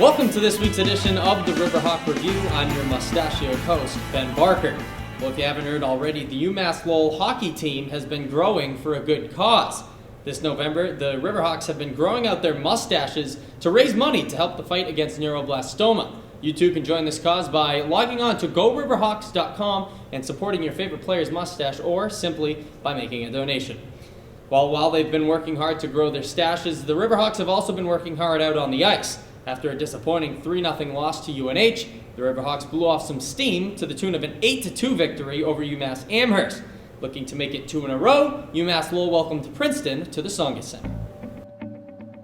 Welcome to this week's edition of the Riverhawk Review. I'm your mustachioed host, Ben Barker. Well, if you haven't heard already, the UMass Lowell hockey team has been growing for a good cause. This November, the Riverhawks have been growing out their mustaches to raise money to help the fight against neuroblastoma. You too can join this cause by logging on to GoRiverhawks.com and supporting your favorite player's mustache, or simply by making a donation. While they've been working hard to grow their stashes, the Riverhawks have also been working hard out on the ice. After a disappointing 3-0 loss to UNH, the Riverhawks blew off some steam to the tune of an 8-2 victory over UMass Amherst. Looking to make it 2 in a row, UMass Lowell welcomed Princeton to the Tsongas Center.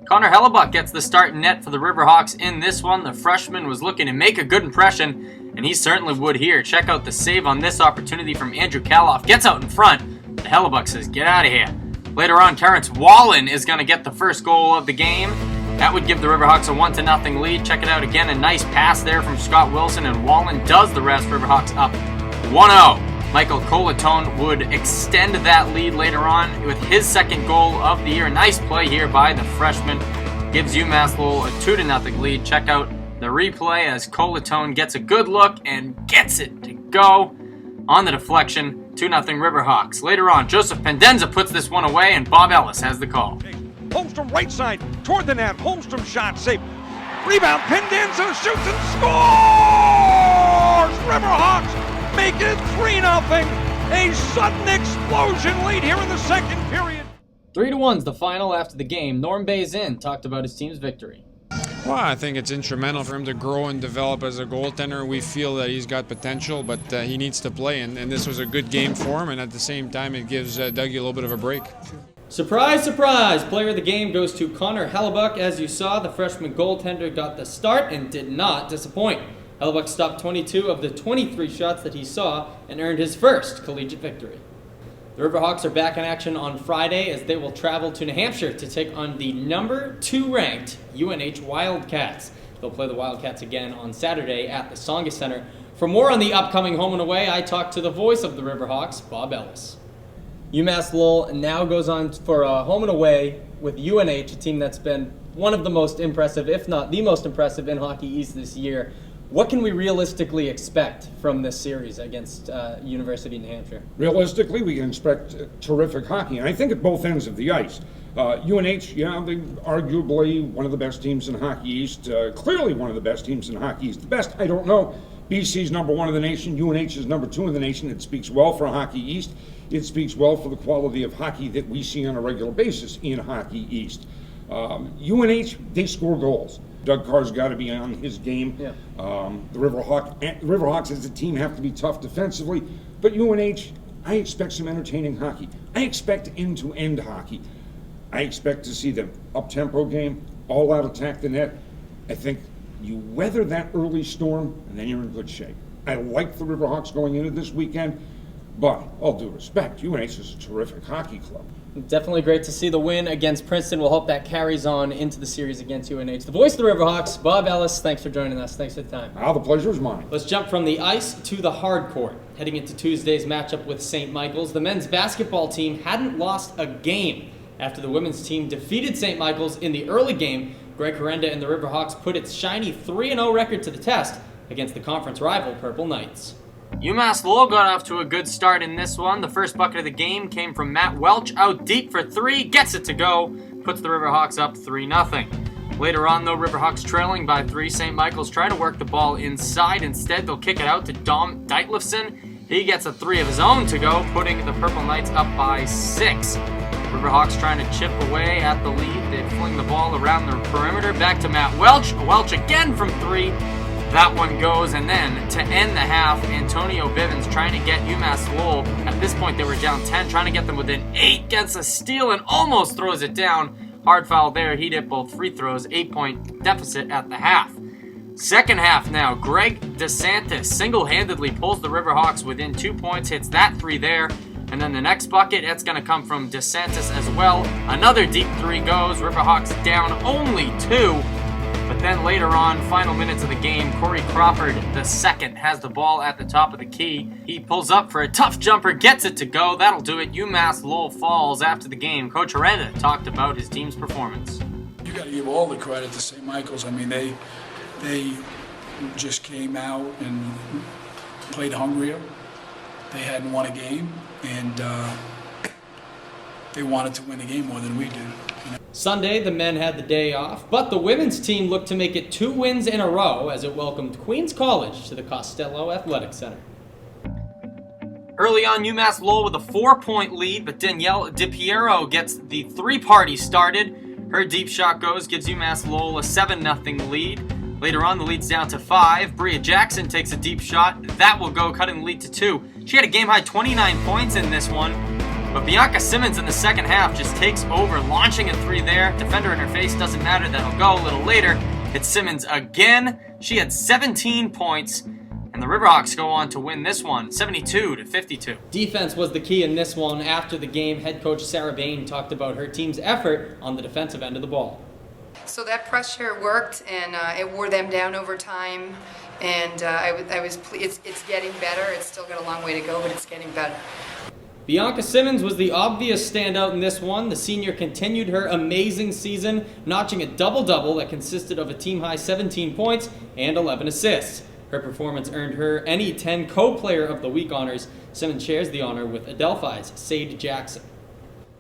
Connor Hellebuck gets the start in net for the Riverhawks in this one. The freshman was looking to make a good impression, and he certainly would here. Check out the save on this opportunity from Andrew Kaloff. Gets out in front. The Hellebuck says, "Get out of here." Later on, Terrence Wallen is going to get the first goal of the game. That would give the Riverhawks a 1-0 lead. Check it out again. A nice pass there from Scott Wilson, and Wallen does the rest. Riverhawks up 1-0. Michael Colatone would extend that lead later on with his second goal of the year. Nice play here by the freshman. Gives UMass Lowell a 2-0 lead. Check out the replay as Colatone gets a good look and gets it to go on the deflection. 2-0 Riverhawks. Later on, Joseph Pendenza puts this one away, and Bob Ellis has the call. Holmstrom right side toward the net. Holmstrom shot safe. Rebound. Pendenza shoots and scores! Riverhawks make it 3-0. A sudden explosion lead here in the second period. 3-1's the final after the game. Norm Bazin talked about his team's victory. Well, I think it's instrumental for him to grow and develop as a goaltender. We feel that he's got potential, but he needs to play, and this was a good game for him, and at the same time it gives Dougie a little bit of a break. Surprise, surprise! Player of the game goes to Connor Hellebuck. As you saw, the freshman goaltender got the start and did not disappoint. Hellebuck stopped 22 of the 23 shots that he saw and earned his first collegiate victory. The Riverhawks are back in action on Friday as they will travel to New Hampshire to take on the number 2 ranked UNH Wildcats. They'll play the Wildcats again on Saturday at the Tsongas Center. For more on the upcoming home and away, I talked to the voice of the Riverhawks, Bob Ellis. UMass Lowell now goes on for a home and away with UNH, a team that's been one of the most impressive, if not the most impressive, in Hockey East this year. What can we realistically expect from this series against University of New Hampshire? Realistically, we can expect terrific hockey, and I think at both ends of the ice. UNH, they're arguably one of the best teams in Hockey East, clearly one of the best teams in Hockey East. The best, I don't know. BC's number 1 in the nation, UNH is number 2 in the nation. It speaks well for Hockey East. It speaks well for the quality of hockey that we see on a regular basis in Hockey East. UNH, they score goals. Doug Carr's got to be on his game. Yeah. The Riverhawks as a team have to be tough defensively, but UNH, I expect some entertaining hockey. I expect end-to-end hockey. I expect to see them up-tempo game, all-out attack the net. I think you weather that early storm, and then you're in good shape. I like the Riverhawks going into this weekend, but all due respect, UNH is a terrific hockey club. Definitely great to see the win against Princeton. We'll hope that carries on into the series against UNH. The voice of the Riverhawks, Bob Ellis, thanks for joining us. Thanks for the time. The pleasure is mine. Let's jump from the ice to the hard court. Heading into Tuesday's matchup with St. Michael's, the men's basketball team hadn't lost a game after the women's team defeated St. Michael's in the early game. Greg Herenda and the Riverhawks put its shiny 3-0 record to the test against the conference rival Purple Knights. UMass Lowell got off to a good start in this one. The first bucket of the game came from Matt Welch out deep for 3, gets it to go, puts the Riverhawks up 3-0. Later on, though, Riverhawks trailing by 3. St. Michael's try to work the ball inside. Instead, they'll kick it out to Dom Deitlefson. He gets a 3 of his own to go, putting the Purple Knights up by 6. Riverhawks trying to chip away at the lead. They fling the ball around the perimeter. Back to Matt Welch. Welch again from 3. That one goes, and then to end the half, Antonio Bivens trying to get UMass Lowell. At this point, they were down 10, trying to get them within 8. Gets a steal and almost throws it down. Hard foul there. He'd hit both free throws. 8-point deficit at the half. Second half now. Greg DeSantis single-handedly pulls the Riverhawks within 2 points. Hits that 3 there. And then the next bucket, that's going to come from DeSantis as well. Another deep 3 goes. Riverhawks down only 2. But then later on, final minutes of the game, Corey Crawford II has the ball at the top of the key. He pulls up for a tough jumper, gets it to go. That'll do it. UMass Lowell falls. After the game, Coach Herenda talked about his team's performance. You got to give all the credit to St. Michael's. I mean, They just came out and played hungrier. They hadn't won a game, and they wanted to win the game more than we did. You know? Sunday, the men had the day off, but the women's team looked to make it 2 wins in a row as it welcomed Queens College to the Costello Athletic Center. Early on, UMass Lowell with a 4-point lead, but Danielle DiPiero gets the 3-party started. Her deep shot goes, gives UMass Lowell a 7-0 lead. Later on, the lead's down to 5. Bria Jackson takes a deep shot. That will go, cutting the lead to 2. She had a game-high 29 points in this one. But Bianca Simmons in the second half just takes over, launching a 3 there. Defender in her face, doesn't matter, that'll go a little later. Hits Simmons again. She had 17 points. And the Riverhawks go on to win this one, 72-52. Defense was the key in this one. After the game, head coach Sarah Bain talked about her team's effort on the defensive end of the ball. So that pressure worked, and it wore them down over time. And it's getting better. It's still got a long way to go, but it's getting better. Bianca Simmons was the obvious standout in this one. The senior continued her amazing season, notching a double-double that consisted of a team-high 17 points and 11 assists. Her performance earned her NE10 Co-Player of the Week honors. Simmons shares the honor with Adelphi's Sade Jackson.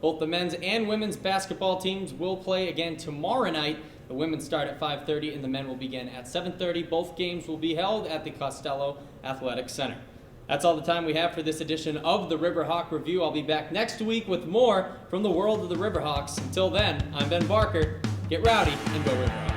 Both the men's and women's basketball teams will play again tomorrow night. The women start at 5:30 and the men will begin at 7:30. Both games will be held at the Costello Athletic Center. That's all the time we have for this edition of the Riverhawk Review. I'll be back next week with more from the world of the Riverhawks. Until then, I'm Ben Barker. Get rowdy and go Riverhawks.